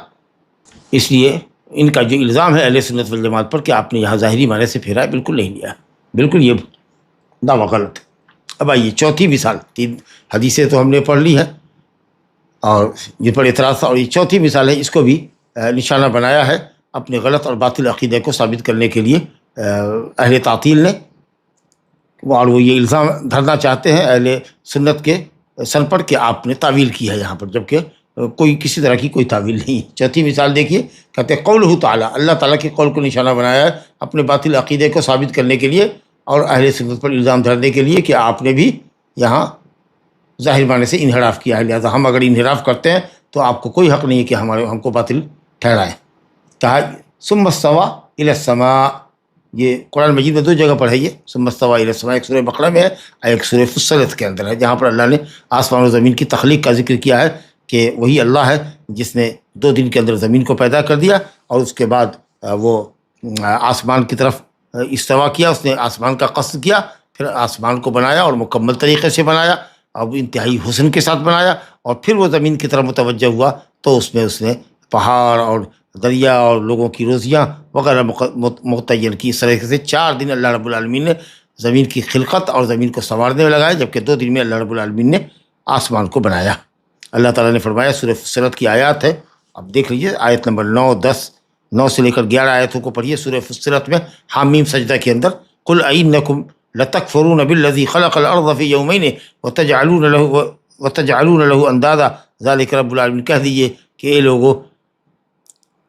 اس لیے ان کا جو الزام ہے اہل سنت والجماعت پر کہ آپ نے یہاں ظاہری معنی سے پھیرا ہے، بالکل نہیں لیا، بالکل یہ دعویٰ غلط ہے۔ اب آئیے چوتھی مثال، 3 حدیثیں تو ہم نے پڑھ لی ہیں اور جن پر اعتراض تھا، اور یہ چوتھی مثال ہے، اس کو بھی نشانہ بنایا ہے اپنے غلط اور باطل عقیدے کو ثابت کرنے کے لیے اہل تعطیل نے، اور وہ یہ الزام دھرنا چاہتے ہیں اہل سنت کے سن پر کہ آپ نے تعویل کی ہے یہاں پر، جبکہ کوئی کسی طرح کی کوئی تعویل نہیں ہے۔ چوتھی مثال دیکھیے، کہتے ہیں قولہ تعالیٰ، اللہ تعالیٰ کے قول کو نشانہ بنایا ہے اپنے باطل عقیدے کو ثابت کرنے کے لیے اور اہل سنت پر الزام دھرنے کے لیے کہ آپ نے بھی یہاں ظاہر معنی سے انحراف کیا ہے، لہٰذا ہم اگر انحراف کرتے ہیں تو آپ کو کوئی حق نہیں ہے کہ ہم کو باطل ٹھہرائیں۔ کہا ثم استوى الی السماء، یہ قرآن مجید میں 2 جگہ پر ہے، یہ ثم استوى الی السماء، ایک سورہ بقرہ میں ہے اور ایک سورہ فصلت کے اندر ہے، جہاں پر اللہ نے آسمان و زمین کی تخلیق کا ذکر کیا ہے کہ وہی اللہ ہے جس نے 2 دن کے اندر زمین کو پیدا کر دیا اور اس کے بعد وہ آسمان کی طرف استوا کیا، اس نے آسمان کا قصد کیا، پھر آسمان کو بنایا اور مکمل طریقے سے بنایا، اب انتہائی حسن کے ساتھ بنایا، اور پھر وہ زمین کی طرف متوجہ ہوا تو اس میں اس نے پہاڑ اور دریا اور لوگوں کی روزیاں وغیرہ متعین کی۔ اس طریقے سے 4 دن اللہ رب العالمین نے زمین کی خلقت اور زمین کو سنوارنے میں لگائے، جبکہ 2 دن میں اللہ رب العالمین نے آسمان کو بنایا۔ اللہ تعالیٰ نے فرمایا، سورہ فصلت کی آیات ہے، اب دیکھ لیجیے آیت نمبر 9، 10، 9 سے لے کر 11 آیتوں کو پڑھیے سورہ فصلت میں، حامیم سجدہ کے اندر، قل ائنکم لتکفرون بالذی خلق الارض فی یومین وتجعلون له اندادا ذلک رب العالمین، کہہ دیجیے کہ اے لوگو،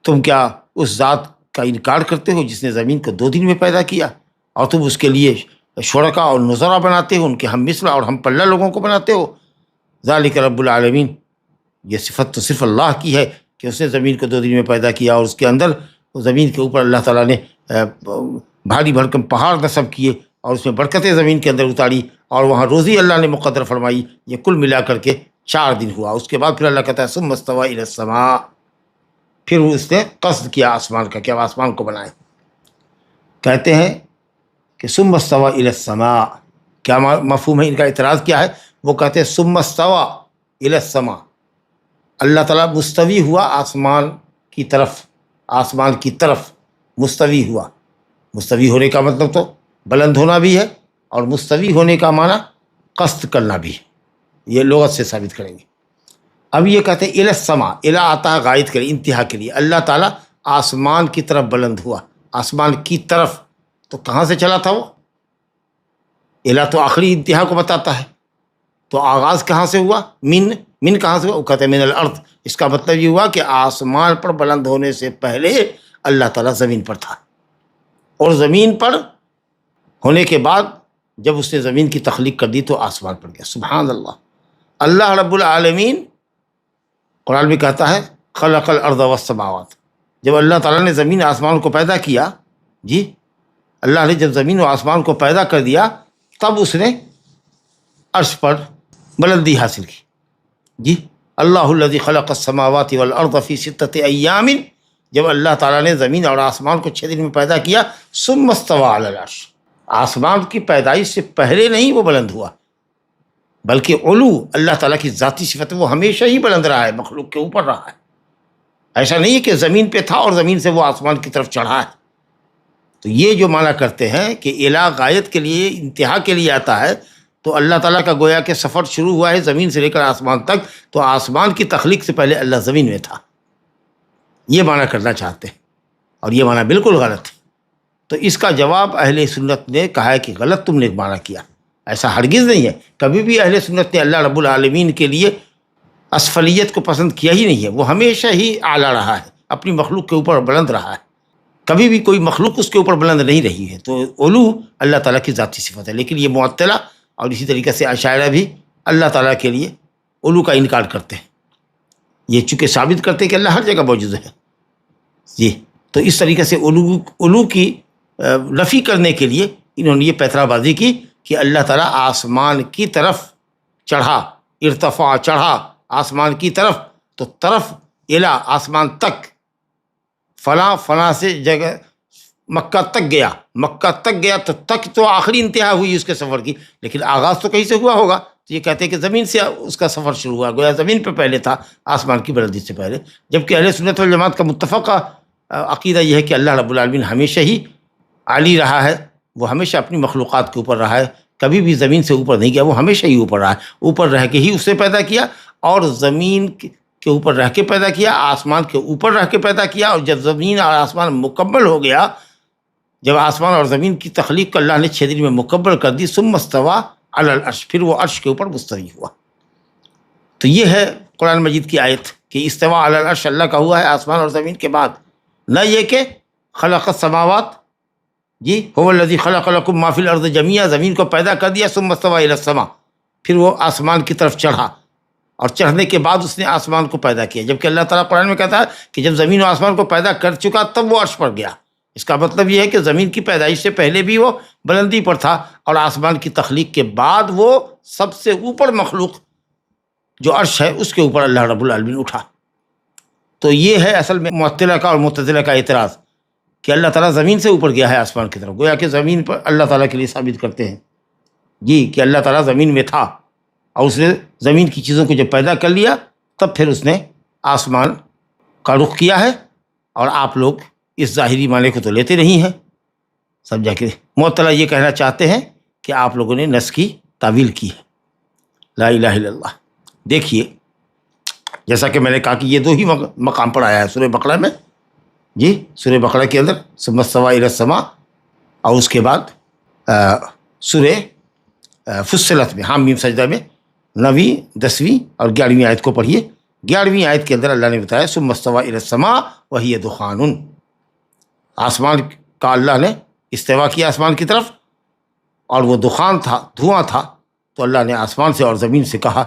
تم کیا اس ذات کا انکار کرتے ہو جس نے زمین کو 2 دن میں پیدا کیا، اور تم اس کے لیے شرکا اور نظرا بناتے ہو، ان کے ہم مثل اور ہم پلہ لوگوں کو بناتے ہو۔ ذالک رب العالمین، یہ صفت تو صرف اللہ کی ہے کہ اس نے زمین کو 2 دن میں پیدا کیا، اور اس کے اندر زمین کے اوپر اللہ تعالیٰ نے بھاری بھرکم پہاڑ نصب کیے اور اس میں برکتیں زمین کے اندر اتاری، اور وہاں روزی اللہ نے مقدر فرمائی، یہ کل ملا کر کے 4 دن ہوا۔ اس کے بعد پھر اللہ کہتا ہے ثم استوى الی السماء، پھر اس نے قصد کیا آسمان کا، کیا آسمان کو بنائے۔ کہتے ہیں کہ ثم استوى الی السماء، کیا مفہوم ہے ان کا؟ اعتراض کیا ہے؟ وہ کہتے ہیں ثم استوى الی السماء، اللہ تعالیٰ مستوی ہوا آسمان کی طرف، آسمان کی طرف مستوی ہوا۔ مستوی ہونے کا مطلب تو بلند ہونا بھی ہے، اور مستوی ہونے کا معنی قصد کرنا بھی ہے، یہ لغت سے ثابت کریں گے۔ اب یہ کہتے ہیں الی السماء، الی آتا ہے غائط کے لیے، انتہا کے لیے، اللہ تعالیٰ آسمان کی طرف بلند ہوا، آسمان کی طرف، تو کہاں سے چلا تھا وہ؟ الی تو آخری انتہا کو بتاتا ہے، تو آغاز کہاں سے ہوا؟ من کہاں سے ہوا؟ وہ کہتے ہیں من الارض۔ اس کا مطلب یہ ہوا کہ آسمان پر بلند ہونے سے پہلے اللہ تعالیٰ زمین پر تھا، اور زمین پر ہونے کے بعد جب اس نے زمین کی تخلیق کر دی تو آسمان پر گیا۔ سبحان اللہ، اللہ رب العالمین قرآن میں کہتا ہے خلق الارض والسماوات، جب اللہ تعالیٰ نے زمین آسمان کو پیدا کیا، جی اللہ نے جب زمین و آسمان کو پیدا کر دیا تب اس نے عرش پر بلندی حاصل کی۔ جی اللہ الذی خلق السماوات والارض فی 6 ایام، جب اللہ تعالیٰ نے زمین اور آسمان کو 6 دن میں پیدا کیا، ثم استوى علی العرش، آسمان کی پیدائش سے پہلے نہیں وہ بلند ہوا، بلکہ علو اللہ تعالیٰ کی ذاتی صفت، وہ ہمیشہ ہی بلند رہا ہے، مخلوق کے اوپر رہا ہے۔ ایسا نہیں ہے کہ زمین پہ تھا اور زمین سے وہ آسمان کی طرف چڑھا ہے۔ تو یہ جو معنی کرتے ہیں کہ الی غایت کے لیے، انتہا کے لیے آتا ہے، تو اللہ تعالیٰ کا گویا کہ سفر شروع ہوا ہے زمین سے لے کر آسمان تک، تو آسمان کی تخلیق سے پہلے اللہ زمین میں تھا، یہ معنی کرنا چاہتے ہیں، اور یہ معنی بالکل غلط ہے۔ تو اس کا جواب اہل سنت نے کہا ہے کہ غلط تم نے معنی کیا، ایسا ہرگز نہیں ہے، کبھی بھی اہل سنت نے اللہ رب العالمین کے لیے اسفلیت کو پسند کیا ہی نہیں ہے، وہ ہمیشہ ہی اعلیٰ رہا ہے، اپنی مخلوق کے اوپر بلند رہا ہے، کبھی بھی کوئی مخلوق اس کے اوپر بلند نہیں رہی ہے۔ تو علو اللہ تعالیٰ کی ذاتی صفت ہے، لیکن یہ معطلہ اور اسی طریقے سے اشاعرہ بھی اللہ تعالیٰ کے لیے علو کا انکار کرتے ہیں، یہ چونکہ ثابت کرتے ہیں کہ اللہ ہر جگہ موجود ہے جی، تو اس طریقے سے علو کی نفی کرنے کے لیے انہوں نے یہ پیترا بازی کی کہ اللہ تعالیٰ آسمان کی طرف چڑھا، ارتفاع، چڑھا آسمان کی طرف، تو طرف الا آسمان تک، فلاں فلاں سے جگہ مکہ تک گیا، مکہ تک گیا تو تک تو آخری انتہا ہوئی اس کے سفر کی، لیکن آغاز تو کہیں سے ہوا ہوگا، تو یہ کہتے ہیں کہ زمین سے اس کا سفر شروع ہوا، گویا زمین پہ پہلے تھا آسمان کی بلندی سے پہلے، جبکہ اہل سنت والجماعت کا متفقہ عقیدہ یہ ہے کہ اللہ رب العالمین ہمیشہ ہی عالی رہا ہے، وہ ہمیشہ اپنی مخلوقات کے اوپر رہا ہے، کبھی بھی زمین سے اوپر نہیں گیا، وہ ہمیشہ ہی اوپر رہا ہے، اوپر رہ کے ہی اسے پیدا کیا، اور زمین کے اوپر رہ کے پیدا کیا، آسمان کے اوپر رہ کے پیدا کیا، اور جب زمین اور آسمان مکمل ہو گیا، جب آسمان اور زمین کی تخلیق کو اللہ نے 6 دن میں مکمل کر دی، ثم استویٰ علی العرش، پھر وہ عرش کے اوپر مستوی ہوا۔ تو یہ ہے قرآن مجید کی آیت کہ استویٰ علی العرش اللہ کا ہوا ہے آسمان اور زمین کے بعد، نہ یہ کہ خلق السماوات، جی هو الذی خلق لکم ما فی الارض جمیعا، زمین کو پیدا کر دیا، ثم استویٰ الی السماء، پھر وہ آسمان کی طرف چڑھا، اور چڑھنے کے بعد اس نے آسمان کو پیدا کیا، جبکہ اللہ تعالیٰ قرآن میں کہتا ہے کہ جب زمین و آسمان کو پیدا کر چکا تب وہ عرش پر گیا۔ اس کا مطلب یہ ہے کہ زمین کی پیدائش سے پہلے بھی وہ بلندی پر تھا، اور آسمان کی تخلیق کے بعد وہ سب سے اوپر مخلوق جو عرش ہے اس کے اوپر اللہ رب العالمین اٹھا۔ تو یہ ہے اصل میں معطلہ کا اور معتزلہ کا اعتراض کہ اللہ تعالیٰ زمین سے اوپر گیا ہے آسمان کی طرف، گویا کہ زمین پر اللہ تعالیٰ کے لیے ثابت کرتے ہیں جی کہ اللہ تعالیٰ زمین میں تھا، اور اس نے زمین کی چیزوں کو جب پیدا کر لیا تب پھر اس نے آسمان کا رخ کیا ہے، اور آپ لوگ اس ظاہری معنی کو تو لیتے نہیں ہیں، سمجھا کہ معطلہ یہ کہنا چاہتے ہیں کہ آپ لوگوں نے نص کی تعویل کی ہے۔ لا الہ الا اللہ۔ دیکھیے جیسا کہ میں نے کہا کہ یہ 2 ہی مقام پر آیا ہے سورہ بقرہ میں، جی سورہ بقرہ کے اندر ثم استویٰ الی السماء، اور اس کے بعد سورہ فصلت میں حامیم سجدہ میں 9ویں 10ویں اور 11ویں آیت کو پڑھیے۔ 11ویں آیت کے اندر اللہ نے بتایا ثم استویٰ الی السماء وہی دخان، آسمان کا اللہ نے استوا کیا آسمان کی طرف، اور وہ دخان تھا، دھواں تھا، تو اللہ نے آسمان سے اور زمین سے کہا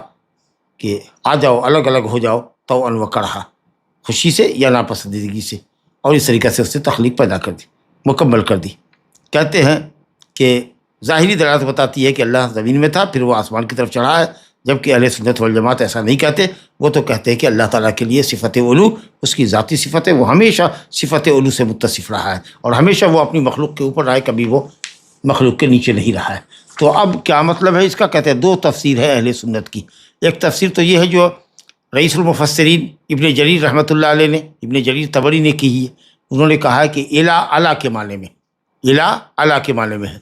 کہ آ جاؤ، الگ الگ ہو جاؤ، طوعا و کرہا، خوشی سے یا ناپسندیدگی سے، اور اس طریقے سے اس سے تخلیق پیدا کر دی، مکمل کر دی۔ کہتے ہیں کہ ظاہری دلالت بتاتی ہے کہ اللہ زمین میں تھا پھر وہ آسمان کی طرف چڑھا ہے، جبکہ اہل سنت والجماعت ایسا نہیں کہتے، وہ تو کہتے ہیں کہ اللہ تعالیٰ کے لیے صفت علو اس کی ذاتی صفت ہے، وہ ہمیشہ صفت علو سے متصف رہا ہے، اور ہمیشہ وہ اپنی مخلوق کے اوپر رہا ہے، کبھی وہ مخلوق کے نیچے نہیں رہا ہے۔ تو اب کیا مطلب ہے اس کا؟ کہتے ہیں 2 تفسیر ہے اہل سنت کی۔ ایک تفسیر تو یہ ہے جو رئیس المفسرین ابن جریر رحمۃ اللہ علیہ نے، ابن جریر طبری نے کی ہے، انہوں نے کہا ہے کہ الا علی کے معنی میں، الا علی کے معنی میں ہے،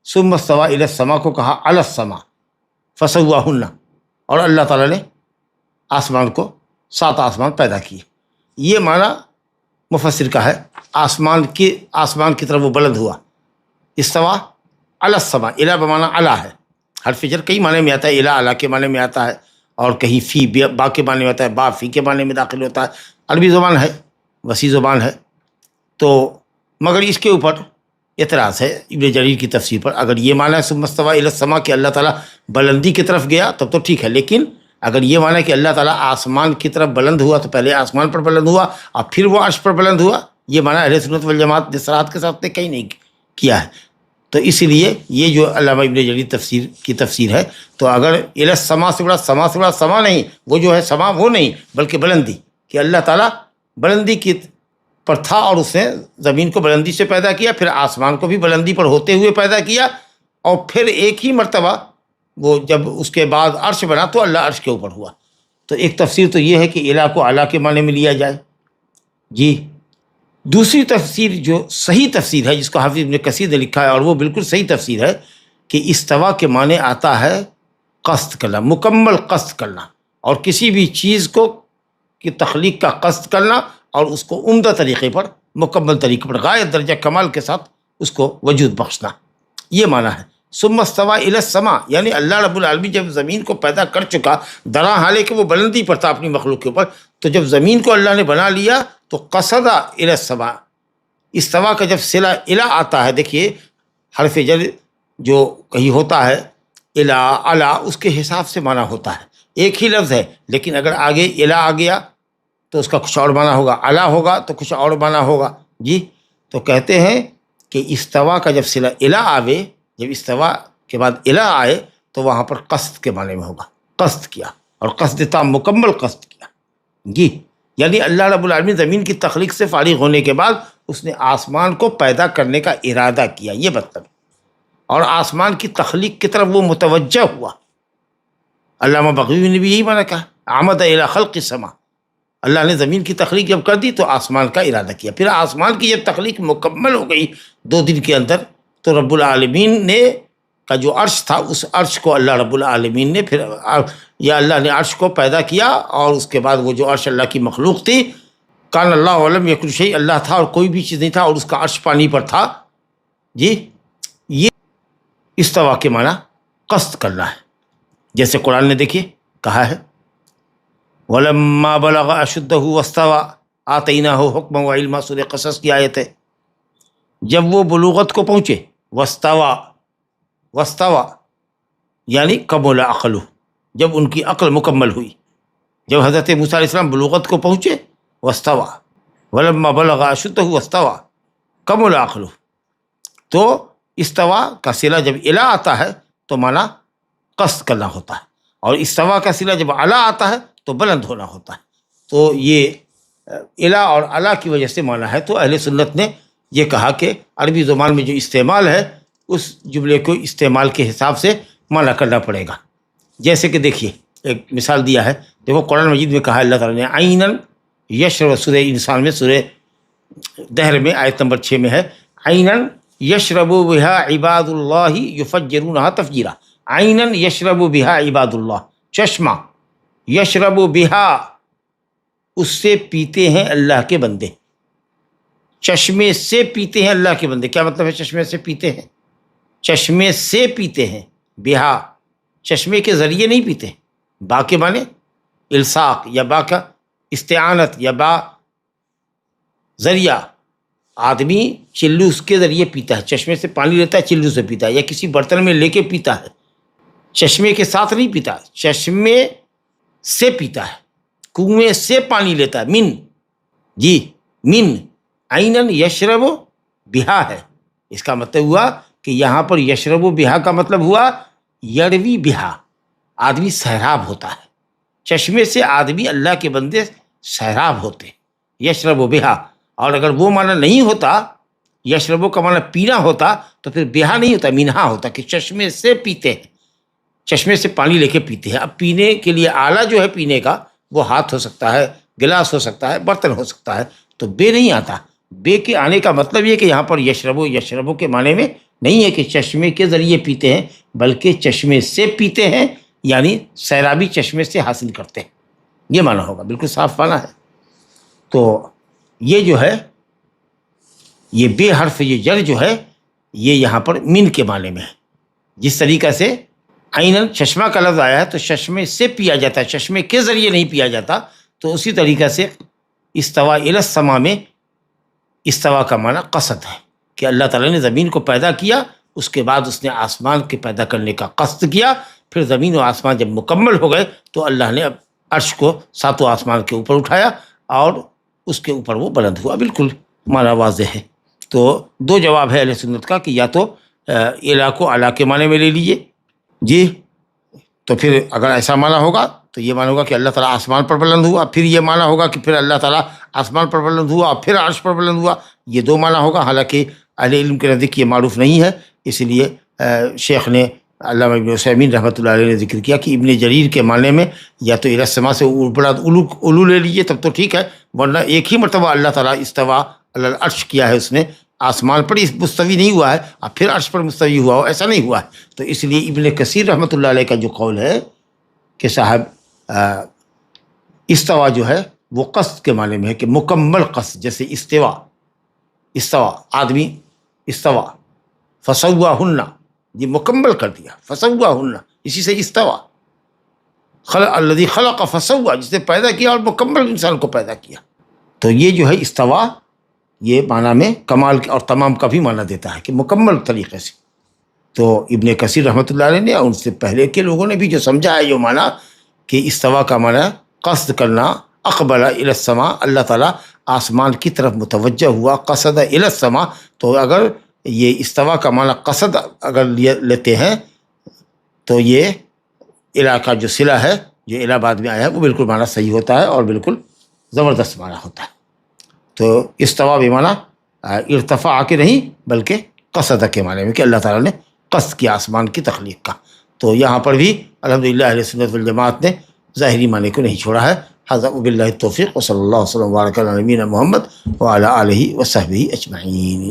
ثم استویٰ الی السماء کو کہا علی السماء فسواہن، اور اللہ تعالیٰ نے آسمان کو 7 آسمان پیدا کیے، یہ معنی مفسر کا ہے، آسمان کی طرف وہ بلند ہوا، استویٰ علی السماء، الا بمعنی علی ہے، حرف جر کئی معنی میں آتا ہے، الا علی کے معنی میں آتا ہے، اور کہیں فی با کے معنی میں آتا ہے، با فی کے معنی میں داخل ہوتا ہے، عربی زبان ہے، وسیع زبان ہے، تو مگر اس کے اوپر اعتراض ہے ابن جریر کی تفسیر پر۔ اگر یہ معنی ہے ثم استویٰ الی السماء کہ اللہ تعالیٰ بلندی کی طرف گیا تب تو ٹھیک ہے، لیکن اگر یہ معنی ہے کہ اللہ تعالیٰ آسمان کی طرف بلند ہوا تو پہلے آسمان پر بلند ہوا اور پھر وہ عرش پر بلند ہوا، یہ معنی اہل سنت والجماعت نے صراحت کے ساتھ کہیں نہیں کیا ہے۔ تو اسی لیے یہ جو علامہ ابن جریر کی تفسیر ہے، تو اگر الی السماء سے بڑا سما نہیں، وہ جو ہے سما وہ نہیں بلکہ بلندی، کہ اللہ تعالیٰ بلندی کی پر تھا اور اس نے زمین کو بلندی سے پیدا کیا، پھر آسمان کو بھی بلندی پر ہوتے ہوئے پیدا کیا، اور پھر ایک ہی مرتبہ وہ جب اس کے بعد عرش بنا تو اللہ عرش کے اوپر ہوا۔ تو ایک تفسیر تو یہ ہے کہ الہ کو اعلیٰ کے معنی میں لیا جائے جی۔ دوسری تفسیر جو صحیح تفسیر ہے، جس کو حافظ ابن کثیر نے لکھا ہے اور وہ بالکل صحیح تفسیر ہے، کہ استوا کے معنی آتا ہے قصد کرنا، مکمل قصد کرنا، اور کسی بھی چیز کو کی تخلیق کا قصد کرنا اور اس کو عمدہ طریقے پر، مکمل طریقے پر، غایت درجہ کمال کے ساتھ اس کو وجود بخشنا، یہ معنی ہے۔ ثم استوى الى السماء، یعنی اللہ رب العالمین جب زمین کو پیدا کر چکا، درا حالے کہ وہ بلندی پر تھا اپنی مخلوق کے اوپر، تو جب زمین کو اللہ نے بنا لیا تو قصد الى السماء، استوا کا جب صلہ الی آتا ہے، دیکھیے حرف جر جو کہیں ہوتا ہے الی علی، اس کے حساب سے معنی ہوتا ہے، ایک ہی لفظ ہے، لیکن اگر آگے الی آ گیا تو اس کا کچھ اور معنی ہوگا، علی ہوگا تو کچھ اور معنی ہوگا جی۔ تو کہتے ہیں کہ استوا کا جب صلہ الی آوے، جب استوا کے بعد الی آئے تو وہاں پر قصد کے معنی میں ہوگا، قصد کیا، اور قصد تام، مکمل قصد کیا جی۔ یعنی اللہ رب العالمین زمین کی تخلیق سے فارغ ہونے کے بعد اس نے آسمان کو پیدا کرنے کا ارادہ کیا، یہ مطلب، اور آسمان کی تخلیق کی طرف وہ متوجہ ہوا۔ علامہ بغوی نے بھی یہی معنی کہا، عمد الی خلق السماء، اللہ نے زمین کی تخلیق جب کر دی تو آسمان کا ارادہ کیا، پھر آسمان کی جب تخلیق مکمل ہو گئی 2 دن کے اندر، تو رب العالمین نے کا جو عرش تھا، اس عرش کو اللہ رب العالمین نے پھر، یا اللہ نے عرش کو پیدا کیا، اور اس کے بعد وہ جو عرش اللہ کی مخلوق تھی، کان اللہ علم یکن شیء، اللہ تھا اور کوئی بھی چیز نہیں تھا، اور اس کا عرش پانی پر تھا جی۔ یہ استوا کے معنی قصد کرنا ہے، جیسے قرآن نے دیکھیے کہا ہے وَلَمَّا بَلَغَ أَشُدَّهُ وَاسْتَوَى آتَيْنَاهُ حُكْمًا وَعِلْمًا، سورہ قصص کی آیت ہے۔ جب وہ بلوغت کو پہنچے، واستوى یعنی کمل عقلہ، جب ان کی عقل مکمل ہوئی، جب حضرت موسیٰ علیہ السلام بلوغت کو پہنچے، واستوى وَلَمَّا بَلَغَ أَشُدَّهُ وَاسْتَوَى کمل عقلہ، تو استوا کا صلہ جب الی آتا ہے تو معنی قصد کرنا ہوتا ہے، اور استوا کا صلہ جب علی آتا ہے تو بلند ہونا ہوتا ہے۔ تو یہ الی اور علی کی وجہ سے معنی ہے۔ تو اہل سنت نے یہ کہا کہ عربی زبان میں جو استعمال ہے اس جملے کو استعمال کے حساب سے معنی کرنا پڑے گا۔ جیسے کہ دیکھیے ایک مثال دیا ہے، دیکھو قرآن مجید میں کہا ہے اللہ تعالیٰ نے عیناً یشرب، سورہ انسان میں، سورہ دہر میں آیت نمبر 6 میں ہے، عیناً یشرب بہا عباد اللہ یفجرونہا تفجیرا، عیناً یشرب بہا عباد اللہ، چشمہ، یشرب بہا، اس سے پیتے ہیں اللہ کے بندے، چشمے سے پیتے ہیں اللہ کے بندے۔ کیا مطلب ہے چشمے سے پیتے ہیں؟ چشمے سے پیتے ہیں، بہا، چشمے کے ذریعے نہیں پیتے، با کے معنی الصاق، یا با کا استعانت، یا با ذریعہ، آدمی چلو اس کے ذریعے پیتا ہے، چشمے سے پانی لیتا ہے، چلو سے پیتا ہے، یا کسی برتن میں لے کے پیتا ہے، چشمے کے ساتھ نہیں پیتا، چشمے سے پیتا ہے، کنویں سے پانی لیتا ہے، من جی، من، عیناً یشرب بہا ہے، اس کا مطلب ہوا کہ یہاں پر یشرب بہا کا مطلب ہوا یروی بہا، آدمی سیراب ہوتا ہے، چشمے سے آدمی اللہ کے بندے سیراب ہوتے، یشرب بہا۔ اور اگر وہ معنی نہیں ہوتا، یشربو کا معنی پینا ہوتا، تو پھر بہا نہیں ہوتا، مینہا ہوتا، کہ چشمے سے پیتے ہیں، چشمے سے پانی لے کے پیتے ہیں۔ اب پینے کے لیے آلہ جو ہے پینے کا، وہ ہاتھ ہو سکتا ہے، گلاس ہو سکتا ہے، برتن ہو سکتا ہے، تو بے نہیں آتا۔ بے کے آنے کا مطلب یہ کہ یہاں پر یشربو کے معنی میں نہیں ہے کہ چشمے کے ذریعے پیتے ہیں، بلکہ چشمے سے پیتے ہیں، یعنی سیرابی چشمے سے حاصل کرتے ہیں، یہ معنی ہوگا، بالکل صاف معنی ہے۔ تو یہ جو ہے، یہ بے حرف یہ جر جو ہے، یہ یہاں پر من کے معنی میں ہے۔ جس طریقہ سے عیناً چشمہ کا لفظ آیا ہے تو چشمے سے پیا جاتا ہے، چشمے کے ذریعے نہیں پیا جاتا، تو اسی طریقہ سے استوا الی السماء میں استوا کا معنی قصد ہے، کہ اللہ تعالیٰ نے زمین کو پیدا کیا، اس کے بعد اس نے آسمان کے پیدا کرنے کا قصد کیا، پھر زمین و آسمان جب مکمل ہو گئے تو اللہ نے اب عرش کو 7 آسمان کے اوپر اٹھایا اور اس کے اوپر وہ بلند ہوا، بالکل معنی واضح ہے۔ تو 2 جواب ہے اہل سنت کا، کہ یا تو الی کو اعلیٰ کے معنی میں لے لیجیے جی، تو پھر اگر ایسا معنی ہوگا تو یہ معنی ہوگا کہ اللہ تعالیٰ آسمان پر بلند ہوا، پھر یہ معنی ہوگا کہ پھر اللہ تعالیٰ آسمان پر بلند ہوا اور پھر عرش پر بلند ہوا، یہ 2 معنی ہوگا۔ حالانکہ اہل علم کے نزدیک یہ معروف نہیں ہے، اس لیے شیخ نے، علامہ ابن عثیمین رحمۃ اللہ علیہ نے ذکر کیا کہ ابن جریر کے معنی میں یا تو الی السماء سے بڑا علو لے لیجیے تب تو ٹھیک ہے، ورنہ ایک ہی مرتبہ اللہ تعالیٰ استوا علی العرش کیا ہے اس نے، آسمان پر مستوی نہیں ہوا ہے اور پھر عرش پر مستوی ہوا ہو، ایسا نہیں ہوا ہے. تو اس لیے ابن کثیر رحمۃ اللہ علیہ کا جو قول ہے کہ صاحب استوا جو ہے وہ قصد کے معنی میں ہے کہ مکمل قصد، جیسے استوا آدمی استوا فسواہن، یہ مکمل کر دیا، فسواہن اسی سے استوا، الذی خلق فسوا، جس نے پیدا کیا اور مکمل انسان کو پیدا کیا. تو یہ جو ہے استوا یہ معنی میں کمال اور تمام کا بھی معنی دیتا ہے کہ مکمل طریقے سے. تو ابن کثیر رحمۃ اللہ علیہ نے اور ان سے پہلے کے لوگوں نے بھی جو سمجھا ہے جو معنی کہ استوا کا معنی قصد کرنا، اقبل الی السماء، اللہ تعالیٰ آسمان کی طرف متوجہ ہوا، قصد الی السماء. تو اگر یہ استوا کا معنی قصد اگر لیتے ہیں تو یہ الہ کا جو صلہ ہے، جو الہ بعد میں آیا ہے، وہ بالکل معنی صحیح ہوتا ہے اور بالکل زبردست معنی ہوتا ہے. تو استوا بمعنی ارتفاع کے نہیں بلکہ قصد کے معنی میں کہ اللہ تعالیٰ نے قصد کیا آسمان کی تخلیق کا. تو یہاں پر بھی الحمدللہ اہل سنت والجماعت نے ظاہری معنی کو نہیں چھوڑا ہے. ھذا وباللہ التوفیق وصلی اللہ وسلم وبارک علی نبینا محمد وعلی آلہ وصحبہ اجمعین.